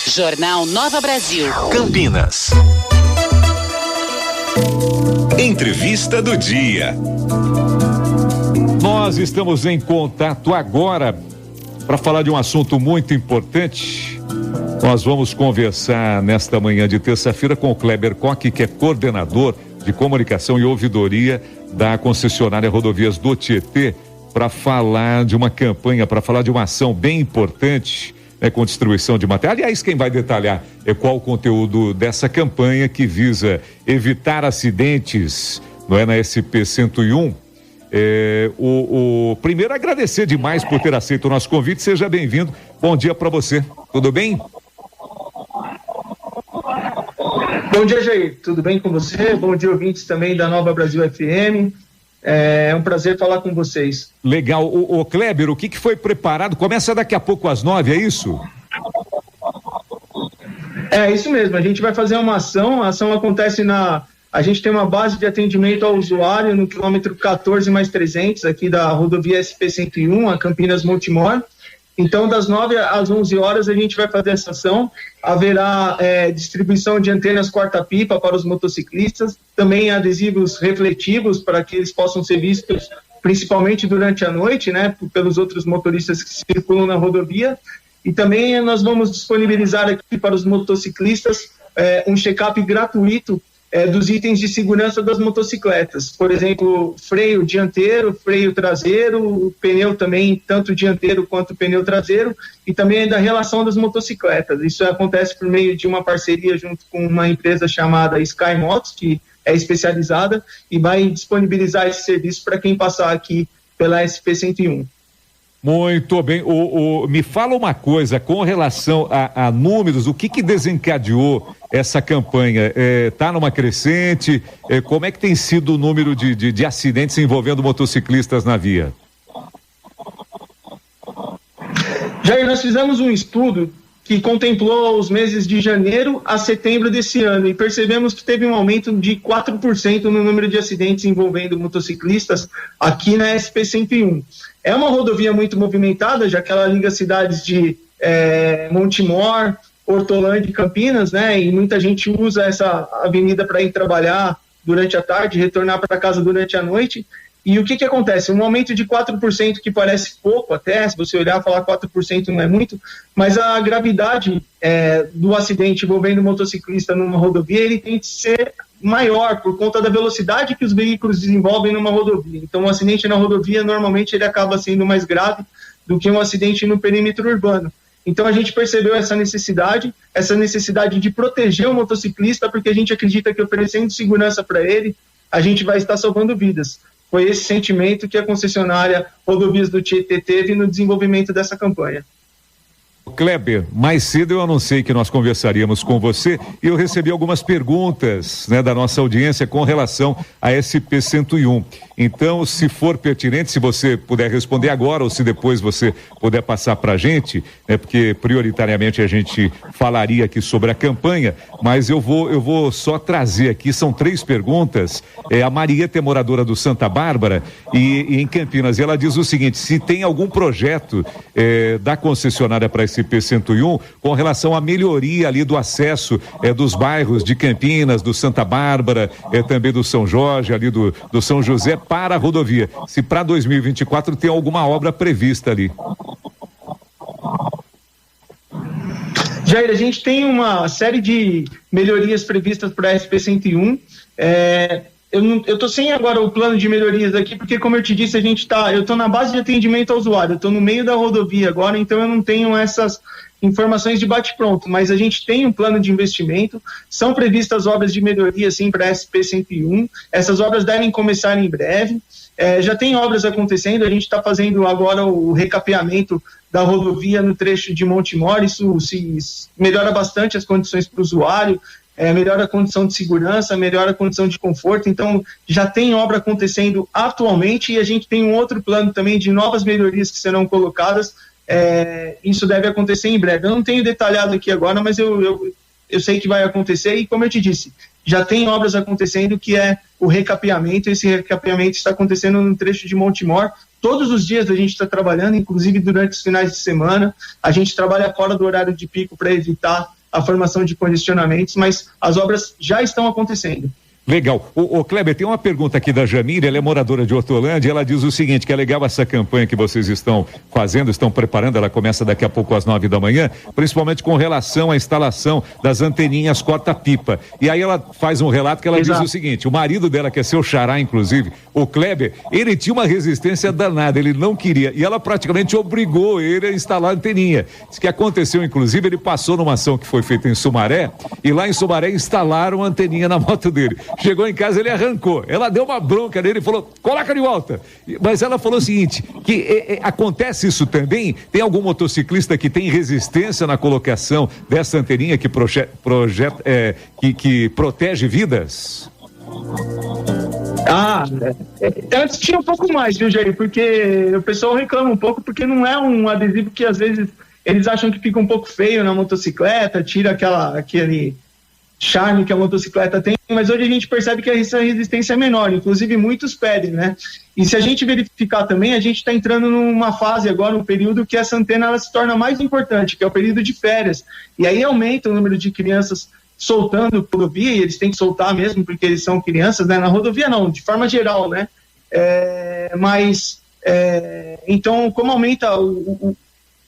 Jornal Nova Brasil. Campinas. Entrevista do dia. Nós estamos em contato agora para falar de um assunto muito importante. Nós vamos conversar nesta manhã de terça-feira com o Kleber Koch, que é coordenador de comunicação e ouvidoria da concessionária Rodovias do Tietê, para falar de uma campanha, para falar de uma ação bem importante, né, com distribuição de material. Aliás, quem vai detalhar qual o conteúdo dessa campanha que visa evitar acidentes, não é, na SP-101. Primeiro, agradecer demais por ter aceito o nosso convite. Seja bem-vindo. Bom dia para você. Tudo bem? Bom dia, Jair. Tudo bem com você? Bom dia, ouvintes também da Nova Brasil FM. É um prazer falar com vocês. Legal. O Kleber, o que foi preparado? Começa daqui a pouco às 9, é isso? É isso mesmo. A gente vai fazer uma ação. A ação acontece A gente tem uma base de atendimento ao usuário no quilômetro 14 mais 300 aqui da rodovia SP-101, a Campinas Montemor. Então, das 9 às 11 horas, a gente vai fazer essa ação. Haverá distribuição de antenas quarta-pipa para os motociclistas, também adesivos refletivos para que eles possam ser vistos, principalmente durante a noite, né, pelos outros motoristas que circulam na rodovia. E também nós vamos disponibilizar aqui para os motociclistas um check-up gratuito dos itens de segurança das motocicletas, por exemplo, freio dianteiro, freio traseiro, pneu também, tanto dianteiro quanto pneu traseiro, e também da relação das motocicletas. Isso acontece por meio de uma parceria junto com uma empresa chamada Sky Motos, que é especializada e vai disponibilizar esse serviço para quem passar aqui pela SP-101. Muito bem. Me fala uma coisa com relação a números, o que desencadeou essa campanha? Está numa crescente? Como é que tem sido o número de acidentes envolvendo motociclistas na via? Jair, nós fizemos um estudo que contemplou os meses de janeiro a setembro desse ano e percebemos que teve um aumento de 4% no número de acidentes envolvendo motociclistas aqui na SP-101. É uma rodovia muito movimentada, já que ela liga cidades de Montemor, Hortolândia e Campinas, né? E muita gente usa essa avenida para ir trabalhar durante a tarde, retornar para casa durante a noite. E o que acontece? Um aumento de 4%, que parece pouco até, se você olhar e falar 4% não é muito, mas a gravidade do acidente envolvendo o motociclista numa rodovia, ele tem que ser maior por conta da velocidade que os veículos desenvolvem numa rodovia. Então, um acidente na rodovia, normalmente, ele acaba sendo mais grave do que um acidente no perímetro urbano. Então, a gente percebeu essa necessidade de proteger o motociclista, porque a gente acredita que oferecendo segurança para ele, a gente vai estar salvando vidas. Foi esse sentimento que a concessionária Rodovias do Tietê teve no desenvolvimento dessa campanha. Kleber, mais cedo eu anunciei que nós conversaríamos com você e eu recebi algumas perguntas, né, da nossa audiência com relação a SP-101. Então, se for pertinente, se você puder responder agora ou se depois você puder passar para a gente, porque prioritariamente a gente falaria aqui sobre a campanha, mas eu vou só trazer aqui, são 3 perguntas. A Marieta é moradora do Santa Bárbara e em Campinas, ela diz o seguinte: se tem algum projeto da concessionária para SP-101 com relação à melhoria ali do acesso dos bairros de Campinas, do Santa Bárbara, também do São Jorge, ali do São José, para a rodovia. Se para 2024 tem alguma obra prevista ali. Jair, a gente tem uma série de melhorias previstas para a SP-101. Eu estou sem agora o plano de melhorias aqui, porque, como eu te disse, eu estou na base de atendimento ao usuário, eu estou no meio da rodovia agora, então eu não tenho essas informações de bate-pronto, mas a gente tem um plano de investimento, são previstas obras de melhoria, sim, para a SP-101, essas obras devem começar em breve, já tem obras acontecendo, a gente está fazendo agora o recapeamento da rodovia no trecho de Montemor, isso melhora bastante as condições para o usuário, melhora a condição de segurança, melhora a condição de conforto, então já tem obra acontecendo atualmente e a gente tem um outro plano também de novas melhorias que serão colocadas, isso deve acontecer em breve. Eu não tenho detalhado aqui agora, mas eu sei que vai acontecer e, como eu te disse, já tem obras acontecendo que é o recapeamento, esse recapeamento está acontecendo no trecho de Montemor. Todos os dias a gente está trabalhando, inclusive durante os finais de semana, a gente trabalha fora do horário de pico para evitar a formação de congestionamentos, mas as obras já estão acontecendo. Legal. O Kleber, tem uma pergunta aqui da Jamile, ela é moradora de Hortolândia, ela diz o seguinte, que é legal essa campanha que vocês estão fazendo, estão preparando, ela começa daqui a pouco às 9 da manhã, principalmente com relação à instalação das anteninhas corta-pipa. E aí ela faz um relato que ela diz o seguinte, o marido dela, que é seu xará, inclusive, o Kleber, ele tinha uma resistência danada, ele não queria, e ela praticamente obrigou ele a instalar a anteninha. Diz que aconteceu, inclusive, ele passou numa ação que foi feita em Sumaré, e lá em Sumaré instalaram a anteninha na moto dele. Chegou em casa, ele arrancou. Ela deu uma bronca nele e falou, coloca de volta. Mas ela falou o seguinte, que acontece isso também? Tem algum motociclista que tem resistência na colocação dessa anteninha que protege vidas? Antes tinha um pouco mais, viu, Jair? Porque o pessoal reclama um pouco, porque não é um adesivo que às vezes eles acham que fica um pouco feio na motocicleta, tira aquele charme que a motocicleta tem, mas hoje a gente percebe que essa resistência é menor, inclusive muitos pedem, né? E se a gente verificar também, a gente está entrando numa fase agora, um período que essa antena ela se torna mais importante, que é o período de férias, e aí aumenta o número de crianças soltando rodovia, e eles têm que soltar mesmo, porque eles são crianças, né? Na rodovia não, de forma geral, né? Então, como aumenta o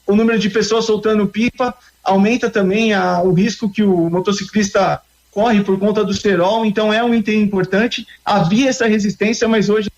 número de pessoas soltando pipa, aumenta também o risco que o motociclista corre por conta do cerol, então é um item importante. Havia essa resistência, mas hoje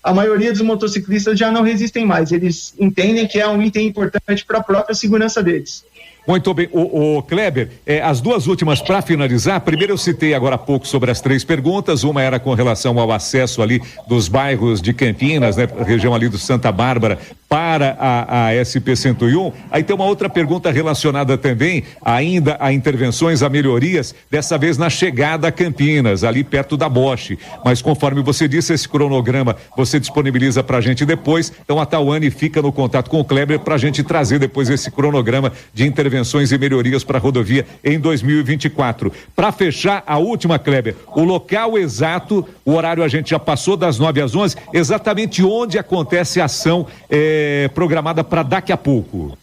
a maioria dos motociclistas já não resistem mais, eles entendem que é um item importante para a própria segurança deles. Muito bem, o Kleber, as duas últimas para finalizar, primeiro eu citei agora há pouco sobre as 3 perguntas, uma era com relação ao acesso ali dos bairros de Campinas, né, região ali do Santa Bárbara, para a SP-101, aí tem uma outra pergunta relacionada também ainda a intervenções, a melhorias, dessa vez na chegada a Campinas, ali perto da Bosch, mas conforme você disse, esse cronograma você disponibiliza pra gente depois, então a Tauane fica no contato com o Kleber pra gente trazer depois esse cronograma de intervenções e melhorias para a rodovia em 2024. Para fechar, a última, Kleber, o local exato, o horário a gente já passou das 9 às 11, exatamente onde acontece a ação programada para daqui a pouco.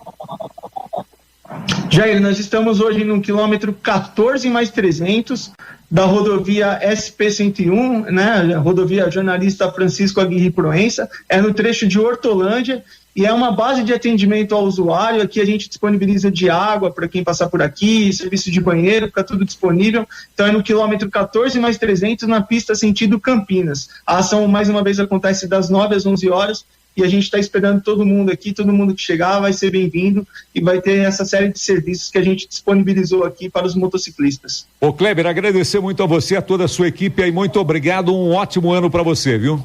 Jair, nós estamos hoje no quilômetro 14 mais 300 da rodovia SP-101, né, a rodovia Jornalista Francisco Aguirre Proença, é no trecho de Hortolândia, e é uma base de atendimento ao usuário. Aqui a gente disponibiliza de água para quem passar por aqui, serviço de banheiro, fica tudo disponível. Então é no quilômetro 14 mais 300 na pista sentido Campinas. A ação mais uma vez acontece das 9 às 11 horas e a gente está esperando todo mundo aqui, todo mundo que chegar vai ser bem-vindo e vai ter essa série de serviços que a gente disponibilizou aqui para os motociclistas. Ô Kleber, agradecer muito a você, a toda a sua equipe aí, muito obrigado, um ótimo ano para você, viu?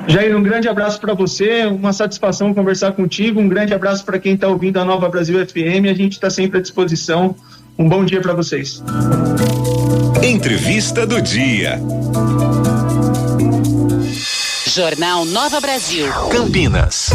Jair, um grande abraço para você, uma satisfação conversar contigo, um grande abraço para quem está ouvindo a Nova Brasil FM, a gente está sempre à disposição, um bom dia para vocês. Entrevista do dia. Jornal Nova Brasil. Campinas.